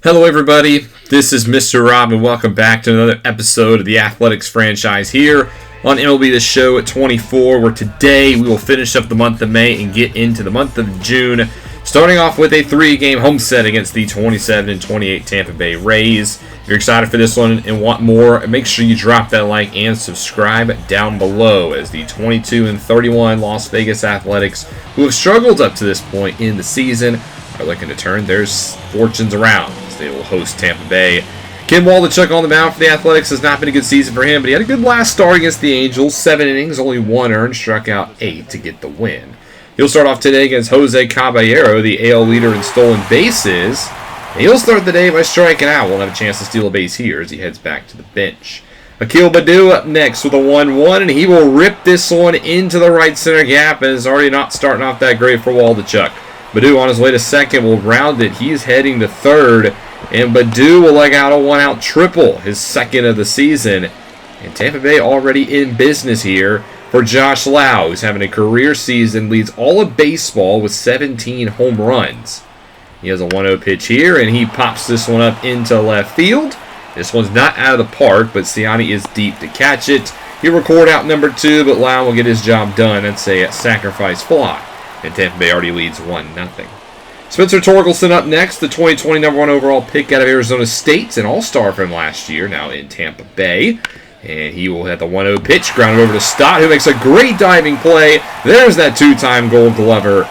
Hello everybody, this is Mr. Rob and welcome back to another episode of the Athletics franchise here on MLB The Show at 24, where today we will finish up the month of May and get into the month of June, starting off with a 3-game home set against the 27 and 28 Tampa Bay Rays. If you're excited for this one and want more, make sure you drop that like and subscribe down below, as the 22 and 31 Las Vegas Athletics, who have struggled up to this point in the season, are looking to turn their fortunes around. They will host Tampa Bay. Ken Waldichuk on the mound for the Athletics. Has not been a good season for him, but he had a good last start against the Angels. 7 innings, only 1 earned, struck out 8 to get the win. He'll start off today against Jose Caballero, the AL leader in stolen bases. And he'll start the day by striking out. Won't have a chance to steal a base here as he heads back to the bench. Akil Baddoo up next with a 1-1, and he will rip this one into the right center gap, and is already not starting off that great for Waldichuk. Baddoo on his way to second will round it. He's heading to third. And Baddoo will leg out a 1-out triple, his second of the season. And Tampa Bay already in business here for Josh Lau, who's having a career season, leads all of baseball with 17 home runs. He has a 1-0 pitch here, and he pops this one up into left field. This one's not out of the park, but Ciani is deep to catch it. He'll record out number 2, but Lau will get his job done. That's a sacrifice fly. And Tampa Bay already leads 1-0. Spencer Torkelson up next, the 2020 number 1 overall pick out of Arizona State, an all-star from last year, now in Tampa Bay. And he will have the 1-0 pitch, grounded over to Stott, who makes a great diving play. There's that 2-time Gold Glover.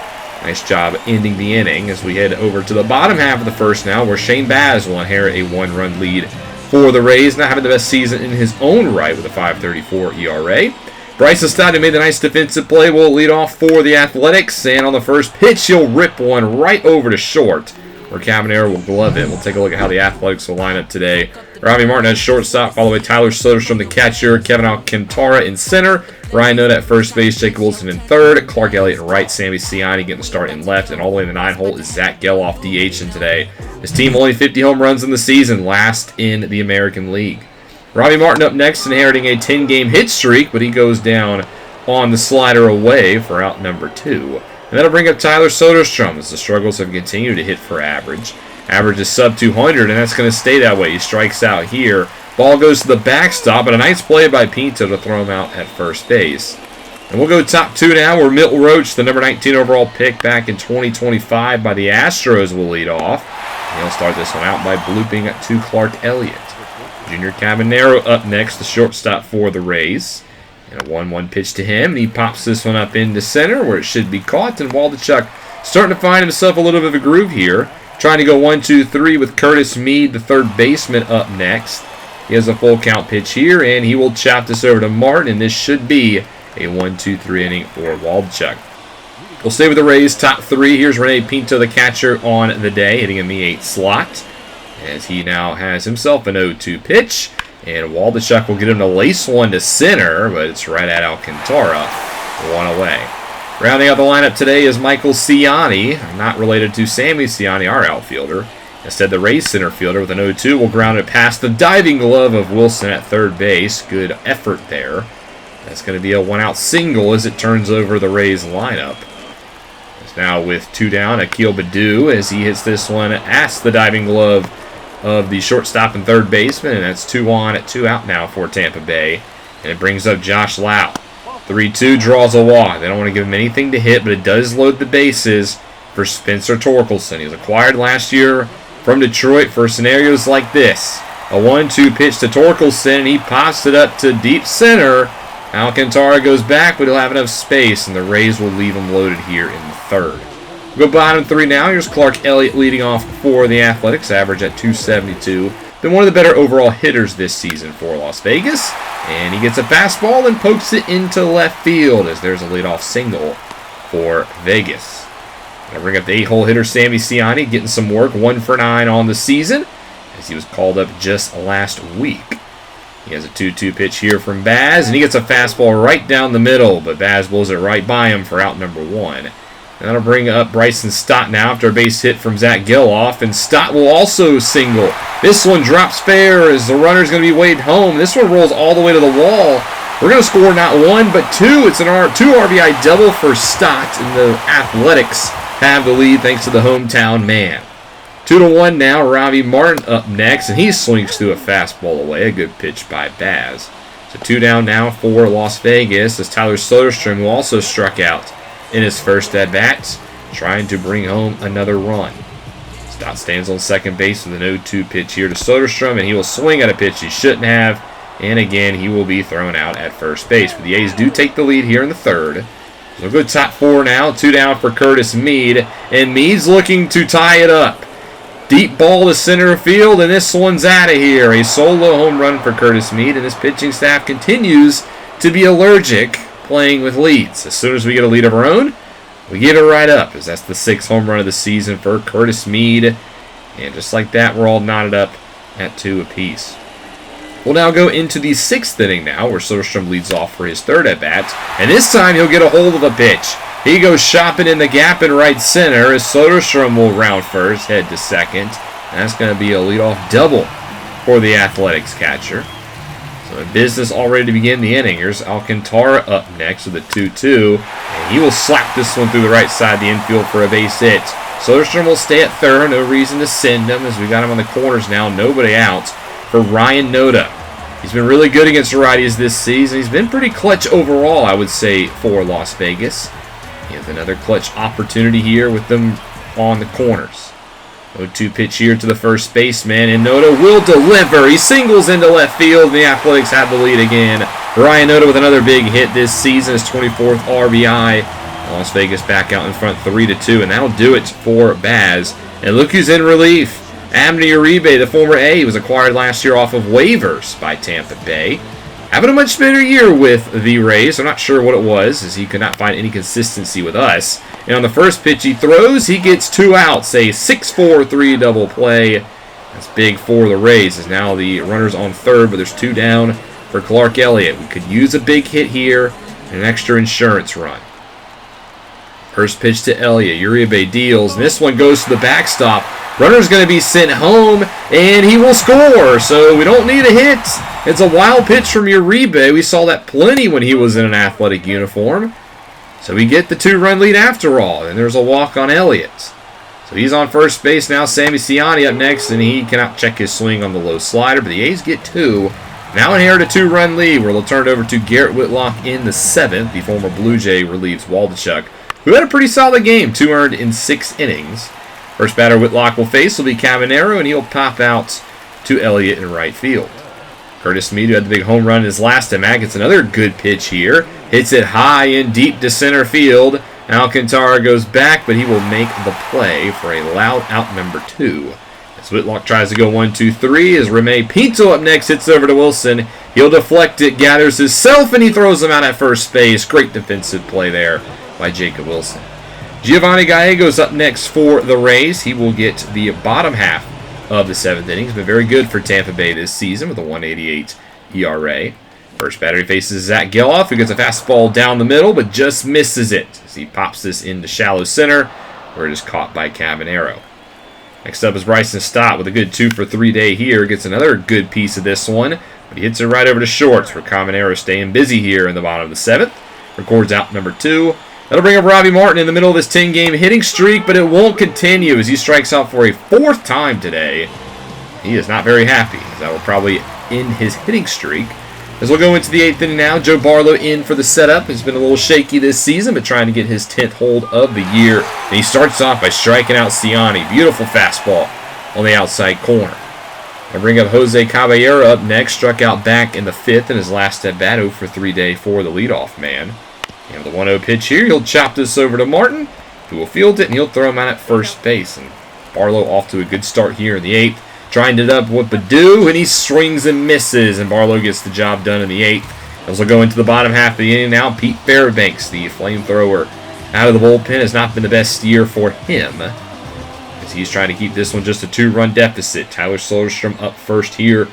Nice job ending the inning as we head over to the bottom half of the first now, where Shane Baz will inherit a 1-run lead for the Rays, not having the best season in his own right with a 5.34 ERA. Bryson Stott, who made the nice defensive play, will lead off for the Athletics. And on the first pitch, he'll rip one right over to short, where Cabanero will glove it. We'll take a look at how the Athletics will line up today. Robbie Martin at shortstop, followed by Tyler Soderstrom, the catcher, Kevin Alcantara in center, Ryan Noda at first base, Jake Wilson in third, Clark Elliott in right, Sammy Ciani getting the start in left, and all the way in the 9-hole is Zach Geloff DHing today. His team only 50 home runs in the season, last in the American League. Robbie Martin up next, inheriting a 10-game hit streak, but he goes down on the slider away for out number 2. And that'll bring up Tyler Soderstrom as the struggles have continued to hit for average. Average is sub 200, and that's going to stay that way. He strikes out here. Ball goes to the backstop, but a nice play by Pinto to throw him out at first base. And we'll go top 2 now, where Milton Roach, the number 19 overall pick back in 2025 by the Astros, will lead off. And he'll start this one out by blooping to Clark Elliott. Junior Cabanero up next, the shortstop for the Rays. And a 1-1 pitch to him, and he pops this one up into center where it should be caught. And Waldichuk starting to find himself a little bit of a groove here. Trying to go 1-2-3 with Curtis Mead, the third baseman, up next. He has a full count pitch here, and he will chop this over to Martin, and this should be a 1-2-3 inning for Waldichuk. We'll stay with the Rays top 3. Here's Rene Pinto, the catcher, on the day, hitting in the 8th slot, as he now has himself an 0-2 pitch. And Waldichuk will get him to lace one to center, but it's right at Alcantara. 1 away. Rounding out the lineup today is Michael Ciani, not related to Sammy Ciani, our outfielder. Instead, the Rays center fielder with an 0-2 will ground it past the diving glove of Wilson at third base. Good effort there. That's going to be a 1-out single as it turns over the Rays lineup. It's now with 2 down, Akil Baddoo, as he hits this one past the diving glove of the shortstop and third baseman, and that's 2 on at 2 out now for Tampa Bay. And it brings up Josh Lau. 3-2 draws a walk. They don't want to give him anything to hit, but it does load the bases for Spencer Torkelson. He was acquired last year from Detroit for scenarios like this. A 1-2 pitch to Torkelson, and he pops it up to deep center. Alcantara goes back, but he'll have enough space, and the Rays will leave him loaded here in the third. We'll go bottom 3 now. Here's Clark Elliott leading off for the Athletics, average at 272. Been one of the better overall hitters this season for Las Vegas. And he gets a fastball and pokes it into left field, as there's a leadoff single for Vegas. Gonna bring up the 8-hole hitter Sammy Ciani, getting some work, 1 for 9 on the season, as he was called up just last week. He has a 2-2 pitch here from Baz, and he gets a fastball right down the middle, but Baz blows it right by him for out number 1. And that'll bring up Bryson Stott now after a base hit from Zach Geloff, and Stott will also single. This one drops fair as the runner's going to be waved home. This one rolls all the way to the wall. We're going to score not 1, but 2. It's an 2 RBI double for Stott, and the Athletics have the lead thanks to the hometown man. 2-1 now. Robbie Martin up next, and he swings through a fastball away. A good pitch by Baz. So 2 down now for Las Vegas as Tyler Soderstrom, who also struck out in his first at-bat, trying to bring home another run. Stott stands on second base with an 0-2 pitch here to Soderstrom, and he will swing at a pitch he shouldn't have. And again, he will be thrown out at first base. But the A's do take the lead here in the third. So a good top 4 now. 2 down for Curtis Mead. And Mead's looking to tie it up. Deep ball to center field, and this one's out of here. A solo home run for Curtis Mead, and his pitching staff continues to be allergic playing with leads. As soon as we get a lead of our own, we give it right up, as that's the 6th home run of the season for Curtis Mead. And just like that, we're all knotted up at 2 apiece. We'll now go into the 6th inning now, where Soderstrom leads off for his third at-bat. And this time he'll get a hold of a pitch. He goes shopping in the gap in right center as Soderstrom will round first, head to second. And that's going to be a leadoff double for the Athletics catcher. So in business all ready to begin the inning. Here's Alcantara up next with a 2-2. And he will slap this one through the right side of the infield for a base hit. Soderstrom will stay at third. No reason to send him as we got him on the corners now. Nobody out for Ryan Noda. He's been really good against righties this season. He's been pretty clutch overall, I would say, for Las Vegas. He has another clutch opportunity here with them on the corners. 0-2 pitch here to the first baseman, and Noda will deliver. He singles into left field, and the Athletics have the lead again. Ryan Noda with another big hit this season, his 24th RBI. Las Vegas back out in front 3-2, and that'll do it for Baz. And look who's in relief. Abner Uribe, the former A, was acquired last year off of waivers by Tampa Bay. Having a much better year with the Rays. I'm not sure what it was, as he could not find any consistency with us. And on the first pitch he throws, he gets 2 outs. A 6-4-3 double play. That's big for the Rays, as now the runner's on third, but there's 2 down for Clark Elliott. We could use a big hit here and an extra insurance run. First pitch to Elliott. Uribe deals, and this one goes to the backstop. Runner's going to be sent home, and he will score. So we don't need a hit. It's a wild pitch from Uribe. We saw that plenty when he was in an Athletic uniform. So we get the 2-run lead after all, and there's a walk on Elliott. So he's on first base now. Sammy Ciani up next, and he cannot check his swing on the low slider, but the A's get 2. Now inherit a 2-run lead, where they'll turn it over to Garrett Whitlock in the 7th. The former Blue Jay relieves Waldichuk, who had a pretty solid game, 2 earned in 6 innings. First batter Whitlock will face will be Caminero, and he'll pop out to Elliott in right field. Curtis Mead, who had the big home run in his last at-bat, gets another good pitch here. Hits it high and deep to center field. Alcantara goes back, but he will make the play for a loud out number 2. As Whitlock tries to go 1-2-3, as Reme Pinto up next hits over to Wilson. He'll deflect it, gathers himself, and he throws him out at first base. Great defensive play there by Jacob Wilson. Giovanni Gallegos up next for the Rays. He will get the bottom half of the 7th inning. He's been very good for Tampa Bay this season with a 1.88 ERA. First batter he faces Zach Geloff, who gets a fastball down the middle, but just misses it as he pops this into shallow center, where it is caught by Caminero. Next up is Bryson Stott with a good 2-for-3 day here. Gets another good piece of this one, but he hits it right over to shorts, where Caminero staying busy here in the bottom of the 7th. Records out number 2. That'll bring up Robbie Martin in the middle of this 10-game hitting streak, but it won't continue as he strikes out for a 4th time today. He is not very happy, as that will probably end his hitting streak. As we'll go into the 8th inning now, Joe Barlow in for the setup. He's been a little shaky this season, but trying to get his 10th hold of the year. And he starts off by striking out Ciani. Beautiful fastball on the outside corner. I'll bring up Jose Caballero up next. Struck out back in the 5th in his last at-bat, 0-for-3 day for the leadoff man. And the 1-0 pitch here, he'll chop this over to Martin, who will field it, and he'll throw him out at first base. And Barlow off to a good start here in the 8th. Trying it up with Baddoo, and he swings and misses, and Barlow gets the job done in the 8th. As we'll go into the bottom half of the inning now, Pete Fairbanks, the flamethrower, out of the bullpen, has not been the best year for him, as he's trying to keep this one just a 2-run deficit. Tyler Soderstrom up first here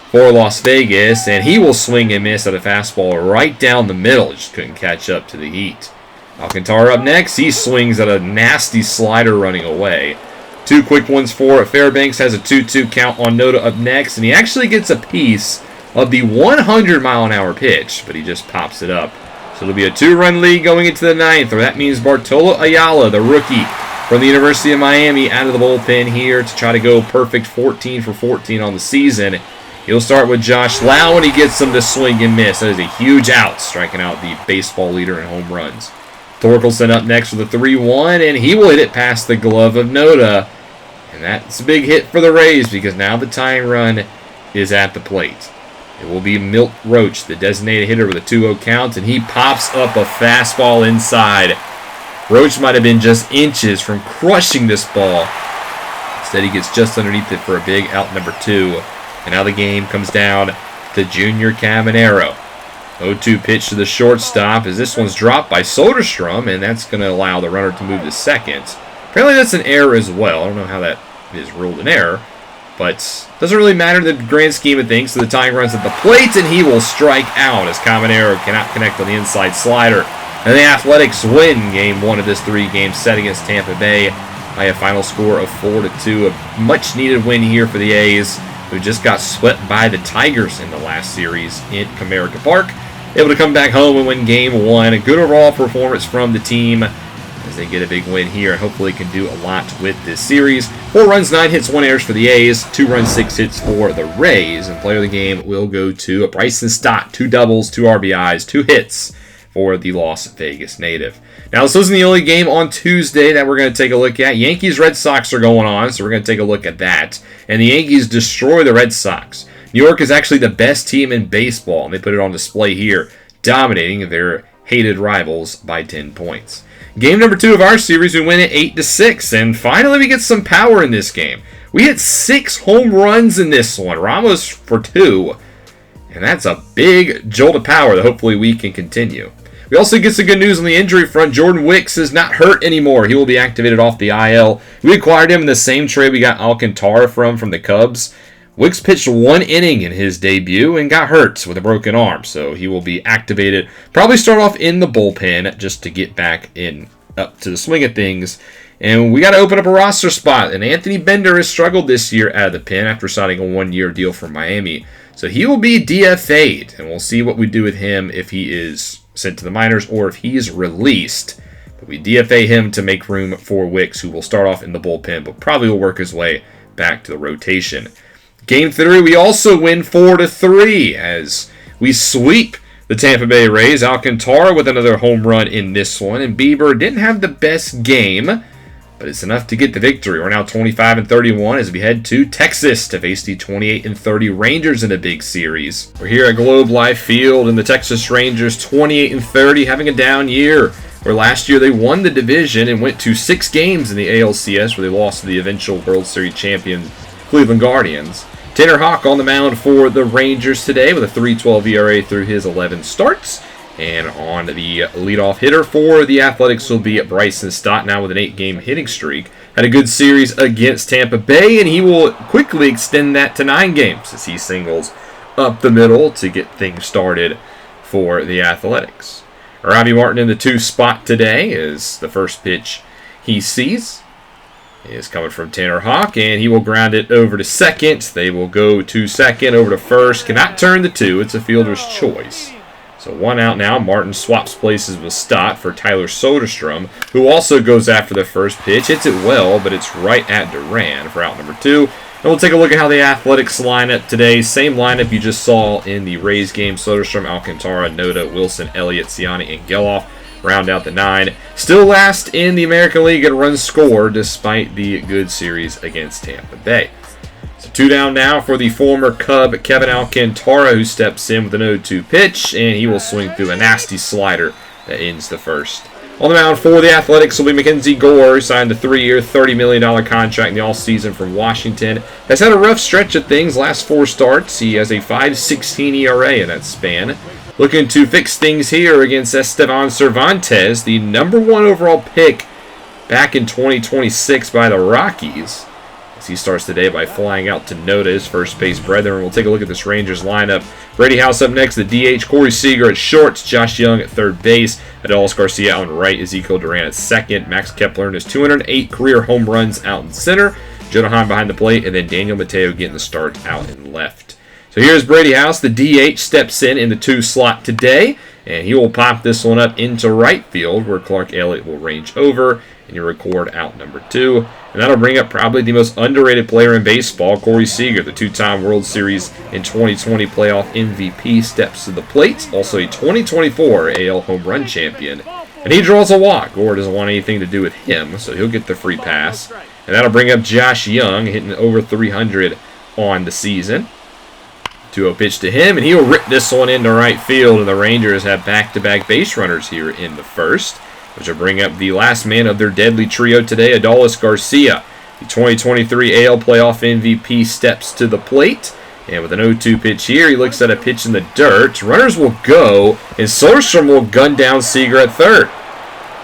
for Las Vegas, and he will swing and miss at a fastball right down the middle. Just couldn't catch up to the heat. Alcantara up next. He swings at a nasty slider running away. 2 quick ones for Fairbanks. Has a 2-2 count on Noda up next, and he actually gets a piece of the 100-mile-an-hour pitch, but he just pops it up. So it'll be a 2-run lead going into the 9th, or that means Bartolo Ayala, the rookie from the University of Miami out of the bullpen here to try to go perfect 14 for 14 on the season. He'll start with Josh Lau, and he gets him to swing and miss. That is a huge out, striking out the baseball leader in home runs. Torkelson up next with a 3-1, and he will hit it past the glove of Noda. And that's a big hit for the Rays because now the tying run is at the plate. It will be Milt Roach, the designated hitter, with a 2-0 count, and he pops up a fastball inside. Roach might have been just inches from crushing this ball. Instead, he gets just underneath it for a big out number 2. And now the game comes down to Junior Caminero. 0-2 pitch to the shortstop as this one's dropped by Soderstrom, and that's going to allow the runner to move to second. Apparently that's an error as well. I don't know how that is ruled an error, but doesn't really matter in the grand scheme of things. So the tying runs at the plate, and he will strike out as Caminero cannot connect on the inside slider. And the Athletics win Game 1 of this 3-game set against Tampa Bay by a final score of 4-2. A much-needed win here for the A's, who just got swept by the Tigers in the last series in Comerica Park. Able to come back home and win Game 1. A good overall performance from the team as they get a big win here and hopefully can do a lot with this series. 4 runs, 9 hits, 1 errors for the A's. 2 runs, 6 hits for the Rays. And player of the game will go to Bryson Stott. 2 doubles, 2 RBIs, 2 hits for the Las Vegas native. Now, this isn't the only game on Tuesday that we're going to take a look at. Yankees-Red Sox are going on, so we're going to take a look at that. And the Yankees destroy the Red Sox. New York is actually the best team in baseball, and they put it on display here, dominating their hated rivals by 10 points. Game number 2 of our series, we win it 8-6, and finally we get some power in this game. We hit 6 home runs in this one, Ramos for 2, and that's a big jolt of power that hopefully we can continue. We also get some good news on the injury front. Jordan Wicks is not hurt anymore. He will be activated off the IL. We acquired him in the same trade we got Alcantara from the Cubs. Wicks pitched 1 inning in his debut and got hurt with a broken arm, so he will be activated. Probably start off in the bullpen just to get back in up to the swing of things. And we got to open up a roster spot. And Anthony Bender has struggled this year out of the pen after signing a 1-year deal from Miami. So he will be DFA'd, and we'll see what we do with him if he is sent to the minors or if he is released. But we DFA him to make room for Wicks, who will start off in the bullpen, but probably will work his way back to the rotation. Game 3, we also win 4-3 as we sweep the Tampa Bay Rays. Alcantara with another home run in this one, and Bieber didn't have the best game, but it's enough to get the victory. We're now 25-31 as we head to Texas to face the 28-30 Rangers in a big series. We're here at Globe Life Field, and the Texas Rangers 28-30 having a down year. Where last year they won the division and went to 6 games in the ALCS where they lost to the eventual World Series champion Cleveland Guardians. Tanner Houck on the mound for the Rangers today with a 3.12 ERA through his 11 starts. And on the leadoff hitter for the Athletics will be Bryson Stott, now with an 8-game hitting streak. Had a good series against Tampa Bay, and he will quickly extend that to 9 games as he singles up the middle to get things started for the Athletics. Robbie Martin in the 2 spot today is the first pitch he sees. Is coming from Tanner Houck, and he will ground it over to second. They will go to second, over to first. Cannot turn the 2. It's a fielder's choice. So 1 out now. Martin swaps places with Stott for Tyler Soderstrom, who also goes after the first pitch. Hits it well, but it's right at Duran for out number 2. And we'll take a look at how the Athletics line up today. Same lineup you just saw in the Rays game. Soderstrom, Alcantara, Noda, Wilson, Elliott, Ciani, and Geloff round out the 9. Still last in the American League in runs scored despite the good series against Tampa Bay. So 2 down now for the former Cub Kevin Alcantara, who steps in with an 0-2 pitch, and he will swing through a nasty slider that ends the first. On the mound for the Athletics will be Mackenzie Gore, who signed a 3-year, $30 million contract in the offseason from Washington. Has had a rough stretch of things, last 4 starts. He has a 5.16 ERA in that span. Looking to fix things here against Estevan Cervantes, the number 1 overall pick back in 2026 by the Rockies. As he starts today by flying out to Noda, his first base brethren. We'll take a look at this Rangers lineup. Brady House up next, the DH, Corey Seager at short, Josh Young at third base, Adolis Garcia out in right, Ezekiel Duran at second, Max Kepler in his 208 career home runs out in center, Jonah Heim behind the plate, and then Daniel Mateo getting the start out in left. So here's Brady House. The DH steps in the 2 slot today, and he will pop this one up into right field where Clark Elliott will range over. and you record out number 2. And that'll bring up probably the most underrated player in baseball, Corey Seager, the 2-time World Series and 2020 playoff MVP, steps to the plate. Also a 2024 AL home run champion. And he draws a walk. Gore doesn't want anything to do with him, so he'll get the free pass. And that'll bring up Josh Young, hitting over 300 on the season. 2-0 pitch to him, and he'll rip this one into right field. And the Rangers have back-to-back base runners here in the first, which will bring up the last man of their deadly trio today, Adolis Garcia. The 2023 AL playoff MVP steps to the plate. And with an 0-2 pitch here, he looks at a pitch in the dirt. Runners will go, and Soderstrom will gun down Seager at third.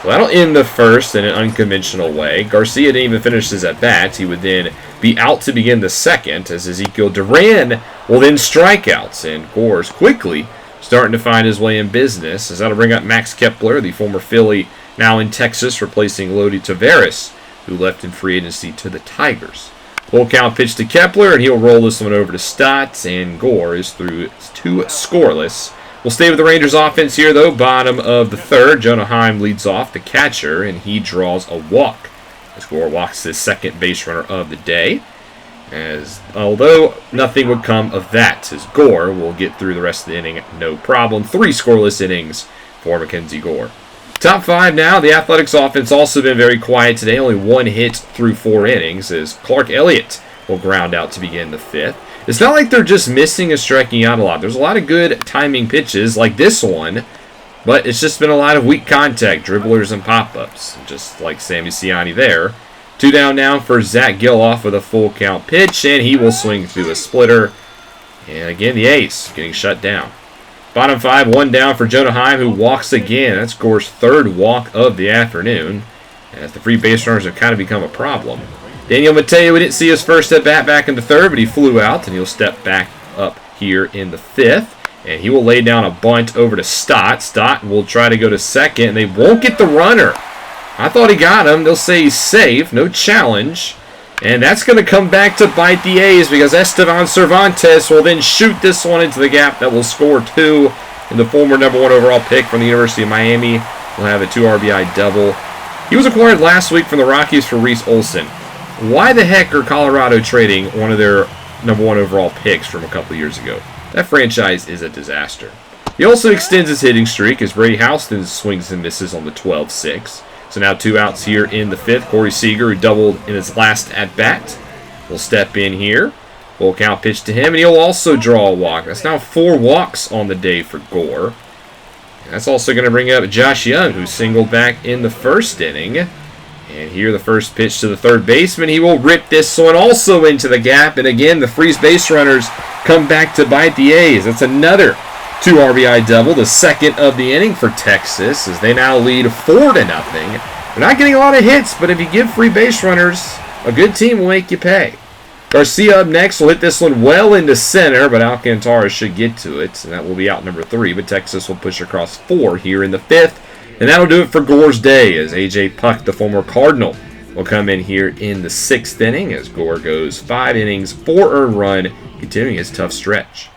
So that'll end the first in an unconventional way. Garcia didn't even finish his at-bats. He would then be out to begin the second, as Ezekiel Duran will then strike outs. And Gore's quickly starting to find his way in business, as that'll bring up Max Kepler, the former Philly, now in Texas, replacing Lodi Taveras, who left in free agency to the Tigers. Full count pitch to Kepler, and he'll roll this one over to Stott, and Gore is through 2 scoreless. We'll stay with the Rangers offense here, though. Bottom of the third, Jonah Heim leads off, the catcher, and he draws a walk. As Gore walks his second base runner of the day. Although nothing would come of that, as Gore will get through the rest of the inning, no problem. 3 scoreless innings for Mackenzie Gore. Top 5 now. The Athletics offense also been very quiet today. Only 1 hit through 4 innings, as Clark Elliott will ground out to begin the 5th. It's not like they're just missing and striking out a lot. There's a lot of good timing pitches like this one, but it's just been a lot of weak contact, dribblers and pop-ups, just like Sammy Ciani there. 2 down now for Zach Giloff with a full count pitch, and he will swing through a splitter. And again, the ace getting shut down. Bottom 5, 1 down for Jonah Heim, who walks again. That's Gore's 3rd walk of the afternoon, as the free base runners have kind of become a problem. Daniel Mateo, we didn't see his first at-bat back in the 3rd, but he flew out, and he'll step back up here in the 5th. And he will lay down a bunt over to Stott. Stott will try to go to second, and they won't get the runner. I thought he got him. They'll say he's safe. No challenge. And that's going to come back to bite the A's, because Estevan Cervantes will then shoot this one into the gap that will score 2. And the former number 1 overall pick from the University of Miami will have a 2 RBI double. He was acquired last week from the Rockies for Reese Olson. Why the heck are Colorado trading one of their number 1 overall picks from a couple years ago? That franchise is a disaster. He also extends his hitting streak as Brady Houston swings and misses on the 12-6. So now 2 outs here in the 5th. Corey Seager, who doubled in his last at-bat, will step in here. Full count pitch to him, and he'll also draw a walk. That's now 4 walks on the day for Gore. And that's also going to bring up Josh Young, who singled back in the 1st inning. And here the first pitch to the 3rd baseman. He will rip this one also into the gap. And again, the free base runners come back to bite the A's. That's another 2 RBI double, the 2nd of the inning for Texas, as they now lead 4-0. They're not getting a lot of hits, but if you give free base runners, a good team will make you pay. Garcia up next will hit this one well into center, but Alcantara should get to it, and that will be out number 3. But Texas will push across 4 here in the 5th. And that'll do it for Gore's day, as A.J. Puck, the former Cardinal, will come in here in the 6th inning, as Gore goes 5 innings, 4 earned run, continuing his tough stretch.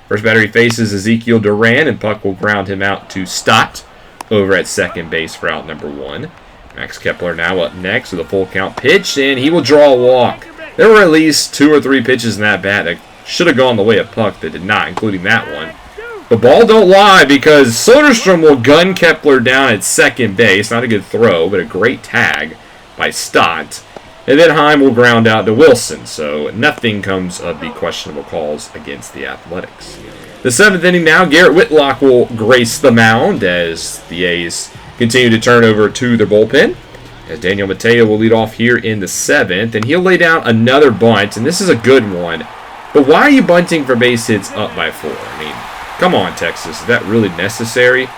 First batter he faces Ezekiel Duran, and Puck will ground him out to Stott over at second base for out number 1. Max Kepler now up next with a full count pitch, and he will draw a walk. There were at least 2 or 3 pitches in that bat that should have gone the way of Puck that did not, including that one. The ball don't lie, because Soderstrom will gun Kepler down at second base. Not a good throw, but a great tag by Stott. And then Heim will ground out to Wilson, so nothing comes of the questionable calls against the Athletics. The 7th inning now, Garrett Whitlock will grace the mound as the A's continue to turn over to their bullpen. As Daniel Mateo will lead off here in the 7th, and he'll lay down another bunt, and this is a good one. But why are you bunting for base hits up by 4? I mean, come on, Texas. Is that really necessary?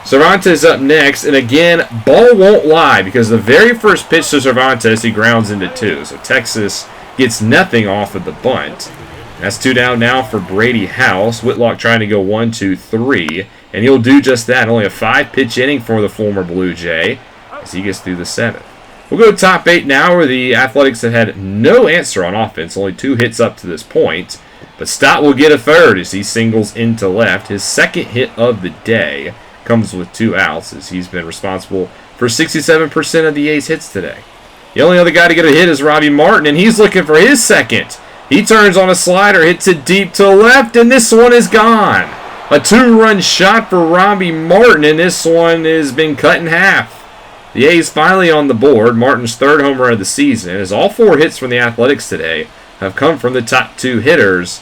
Cervantes up next, and again, ball won't lie, because the very first pitch to Cervantes, he grounds into 2. So Texas gets nothing off of the bunt. That's 2 down now for Brady House. Whitlock trying to go 1, 2, 3, and he'll do just that. Only a 5-pitch inning for the former Blue Jay as he gets through the 7th. We'll go top 8 now, where the Athletics have had no answer on offense, only 2 hits up to this point. But Stott will get a 3rd as he singles into left. His 2nd hit of the day comes with 2 outs, as he's been responsible for 67% of the A's hits today. The only other guy to get a hit is Robbie Martin, and he's looking for his second. He turns on a slider, hits it deep to left, and this one is gone. A 2-run shot for Robbie Martin, and this one has been cut in half. The A's finally on the board. Martin's 3rd home run of the season, as all 4 hits from the Athletics today have come from the top 2 hitters.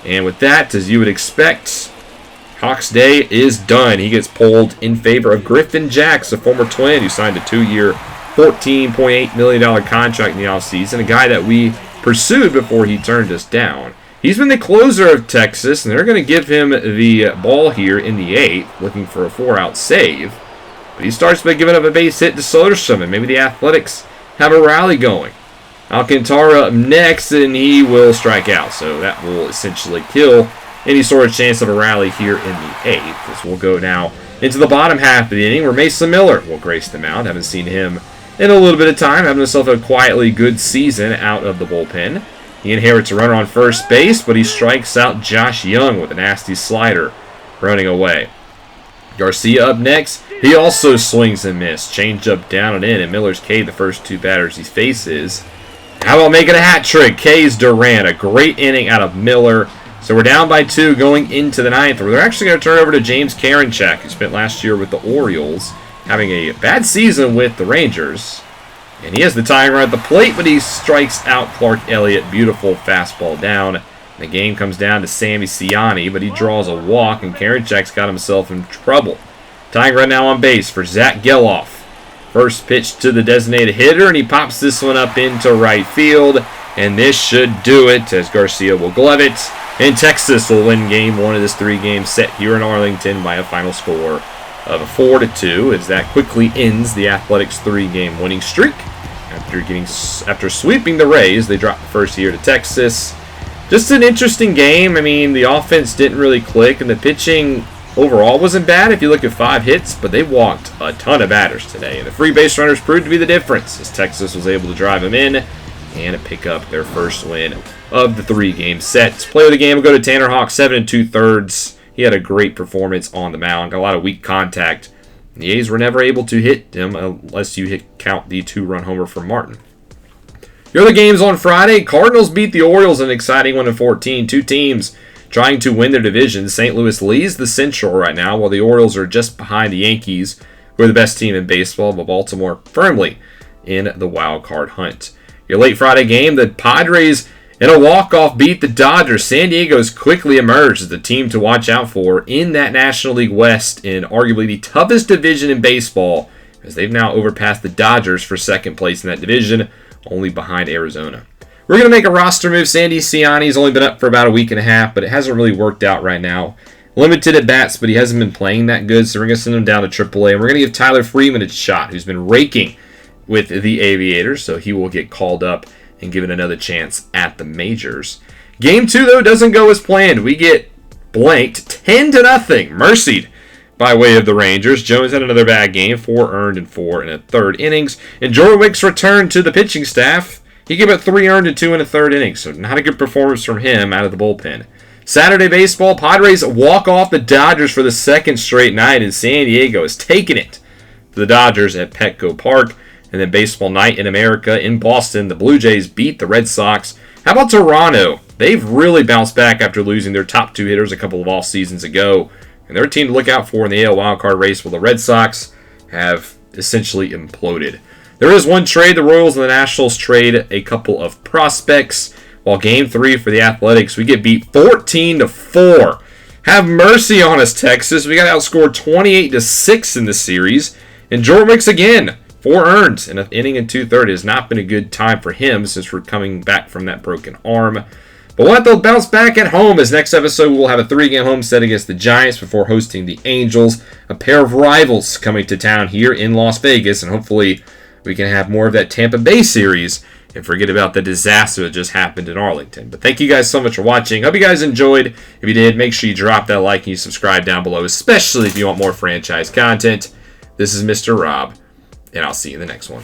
And with that, as you would expect, Hawks' day is done. He gets pulled in favor of Griffin Jacks, a former Twin who signed a 2-year, $14.8 million contract in the offseason, a guy that we pursued before he turned us down. He's been the closer of Texas, and they're going to give him the ball here in the 8th, looking for a 4-out save. But he starts by giving up a base hit to Soderstrom, and maybe the Athletics have a rally going. Alcantara up next, and he will strike out, so that will essentially kill any sort of chance of a rally here in the 8th. As we'll go now into the bottom half of the inning, where Mason Miller will grace the mound. Haven't seen him in a little bit of time, having himself a quietly good season out of the bullpen. He inherits a runner on first base, but he strikes out Josh Young with a nasty slider running away. Garcia up next. He also swings and misses. Change up down and in, and Miller's K'd the first 2 batters he faces. How about making a hat trick? K's Duran. A great inning out of Miller. So we're down by 2 going into the 9th, where they're actually going to turn over to James Karinchak, who spent last year with the Orioles, having a bad season with the Rangers. And he has the tying run at the plate, but he strikes out Clark Elliott. Beautiful fastball down. The game comes down to Sammy Ciani, but he draws a walk, and Karinchak's got himself in trouble. Tying run now on base for Zach Geloff. First pitch to the designated hitter, and he pops this one up into right field. And this should do it, as Garcia will glove it. And Texas will win game 1 of this 3-game set here in Arlington by a final score of 4-2, as that quickly ends the Athletics' 3-game winning streak. After sweeping the Rays, they dropped the first here to Texas. Just an interesting game. I mean, the offense didn't really click, and the pitching overall wasn't bad if you look at 5 hits, but they walked a ton of batters today. And the free base runners proved to be the difference, as Texas was able to drive them in and pick up their first win of the 3-game set. Player of the game will go to Tanner Houck, 7 2/3. He had a great performance on the mound, got a lot of weak contact. The A's were never able to hit him unless you count the 2-run homer from Martin. Your other games on Friday, Cardinals beat the Orioles in an exciting 1-14. 2 teams trying to win their division. St. Louis leads the Central right now, while the Orioles are just behind the Yankees, who are the best team in baseball, but Baltimore firmly in the wild card hunt. Your late Friday game, the Padres in a walk-off beat the Dodgers. San Diego's quickly emerged as the team to watch out for in that National League West, in arguably the toughest division in baseball, as they've now overpassed the Dodgers for second place in that division, only behind Arizona. We're going to make a roster move. Sandy Ciani's only been up for about a week and a half, but it hasn't really worked out right now. Limited at bats, but he hasn't been playing that good, so we're going to send him down to AAA, and we're going to give Tyler Freeman a shot, who's been raking with the Aviators, so he will get called up and given another chance at the majors. Game 2, though, doesn't go as planned. We get blanked 10-0, mercied by way of the Rangers. Jones had another bad game, 4 earned and 4 1/3 innings. And Jordan Wicks returned to the pitching staff. He gave up 3 earned and 2 1/3 innings, so not a good performance from him out of the bullpen. Saturday baseball, Padres walk off the Dodgers for the 2nd straight night, and San Diego is taking it to the Dodgers at Petco Park. And then baseball night in America in Boston, the Blue Jays beat the Red Sox. How about Toronto? They've really bounced back after losing their top 2 hitters a couple of off seasons ago. And they're a team to look out for in the AL wildcard race, while the Red Sox have essentially imploded. There is one trade. The Royals and the Nationals trade a couple of prospects. While Game 3 for the Athletics, we get beat 14-4. Have mercy on us, Texas. We got outscored 28-6 in this series. And Jordan Wicks again. 4 earned in an inning and 2/3 has not been a good time for him since we're coming back from that broken arm. But we'll have to bounce back at home, as next episode we'll have a 3-game homestand against the Giants before hosting the Angels, a pair of rivals coming to town here in Las Vegas, and hopefully we can have more of that Tampa Bay series and forget about the disaster that just happened in Arlington. But thank you guys so much for watching. Hope you guys enjoyed. If you did, make sure you drop that like and you subscribe down below, especially if you want more franchise content. This is Mr. Rob, and I'll see you in the next one.